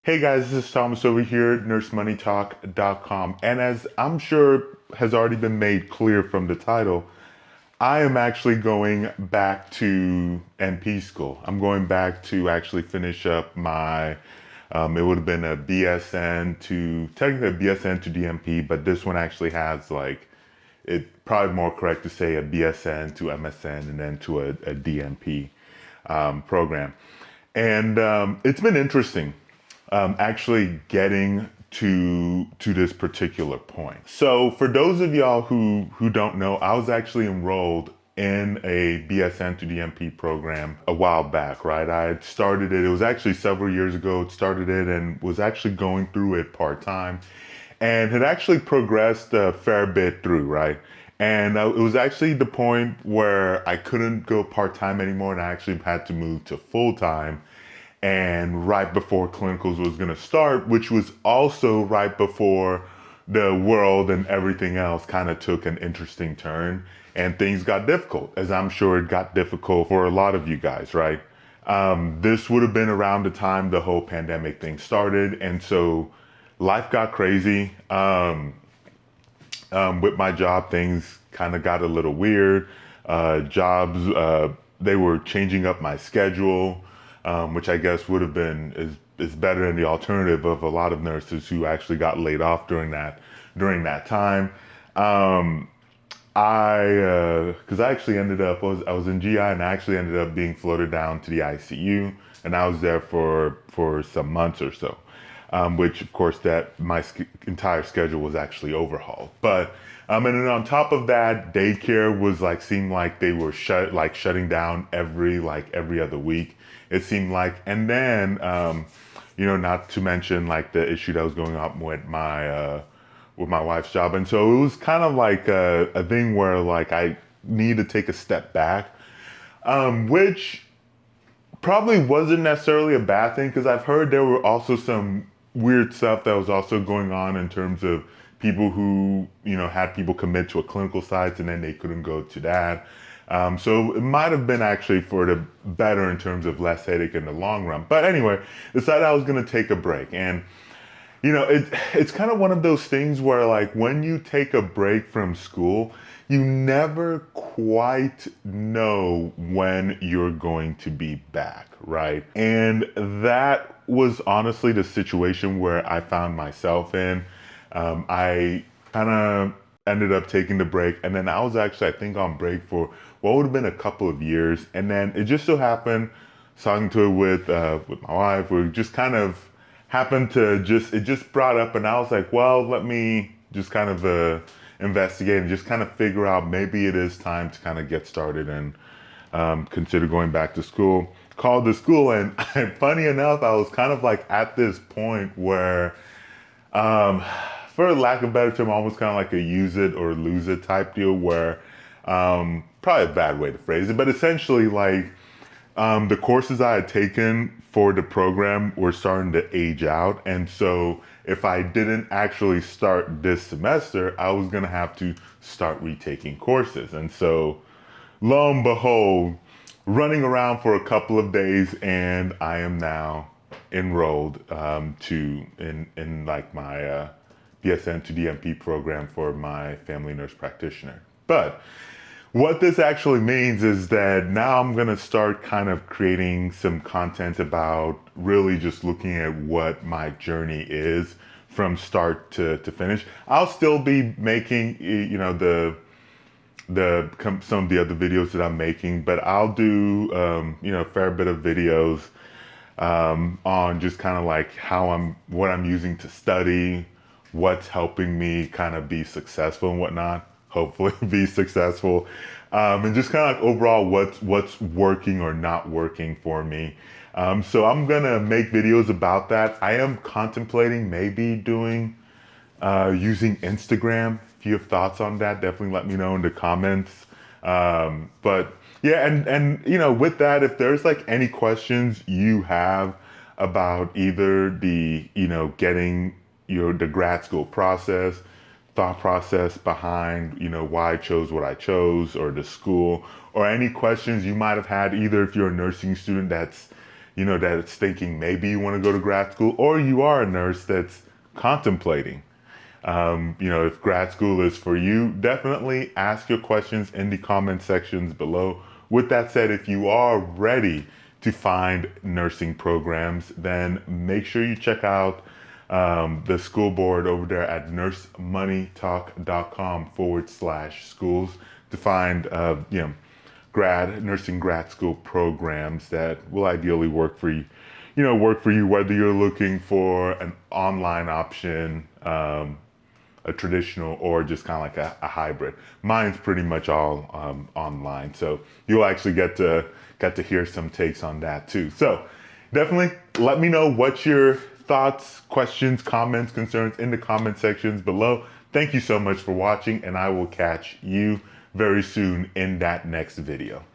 Hey guys, this is Thomas over here at nursemoneytalk.com. And as I'm sure has already been made clear from the title, I am actually going back to NP school. I'm going back to actually finish up my, it would have been a BSN to, technically a BSN to DNP, but this one actually has like, it probably more correct to say a BSN to MSN and then to a DNP program. And it's been interesting actually getting to this particular point. So for those of y'all who don't know, I was actually enrolled in a BSN to DNP program a while back, right? I had started it was actually several years ago, started it and was actually going through it part-time and had actually progressed a fair bit through, right? And it was actually the point where I couldn't go part-time anymore and I actually had to move to full-time and right before clinicals was going to start, which was also right before the world and everything else kind of took an interesting turn and things got difficult, as I'm sure it got difficult for a lot of you guys, right? This would have been around the time the whole pandemic thing started, and so life got crazy. With my job, things kind of got a little weird. Jobs, they were changing up my schedule, which I guess would have been is better than the alternative of a lot of nurses who actually got laid off during that time. Because I actually ended up I was in GI and I actually ended up being floated down to the ICU, and I was there for some months or so. Which of course that my entire schedule was actually overhauled. But and then on top of that, daycare was like seemed like they were shutting down every other week. It seemed like, and then not to mention like the issue that was going on with my wife's job, and so it was kind of like a thing where like I need to take a step back, which probably wasn't necessarily a bad thing because I've heard there were also some weird stuff that was also going on in terms of people who had people commit to a clinical site and then they couldn't go to that. So it might have been actually for the better in terms of less headache in the long run. But anyway, decided I was going to take a break. And it's kind of one of those things where like when you take a break from school, you never quite know when you're going to be back, right? And that was honestly the situation where I found myself in. I kind of ended up taking the break, and then I was actually, I think, on break for what would have been a couple of years, and then it just so happened, talking to it with my wife, we just kind of happened to it just brought up, and I was like, well, let me just kind of investigate and just kind of figure out maybe it is time to kind of get started and consider going back to school. Called the school, and funny enough, I was kind of like at this point where um, for lack of a better term, almost kind of like a use it or lose it type deal where, probably a bad way to phrase it, but essentially like, the courses I had taken for the program were starting to age out. And so if I didn't actually start this semester, I was going to have to start retaking courses. And so lo and behold, running around for a couple of days, and I am now enrolled in like my BSN to DNP program for my family nurse practitioner. But what this actually means is that now I'm gonna start kind of creating some content about really just looking at what my journey is from start to finish. I'll still be making, some of the other videos that I'm making, but I'll do a fair bit of videos on just kind of like what I'm using to study, what's helping me kind of be successful and whatnot. Hopefully, be successful, and just kind of like overall what's working or not working for me. So I'm gonna make videos about that. I am contemplating maybe doing using Instagram. If you have thoughts on that, definitely let me know in the comments. But yeah, and with that, if there's like any questions you have about either the getting the grad school process, thought process behind why I chose what I chose, or the school, or any questions you might have had, either if you're a nursing student that's that's thinking maybe you want to go to grad school, or you are a nurse that's contemplating. If grad school is for you, definitely ask your questions in the comment sections below. With that said, if you are ready to find nursing programs, then make sure you check out the school board over there at nursemoneytalk.com/schools to find, nursing grad school programs that will ideally work for you. Whether you're looking for an online option, a traditional, or just kind of like a hybrid. Mine's pretty much all online, so you'll actually get to hear some takes on that too. So definitely let me know what your thoughts, questions, comments, concerns in the comment sections below. Thank you so much for watching, and I will catch you very soon in that next video.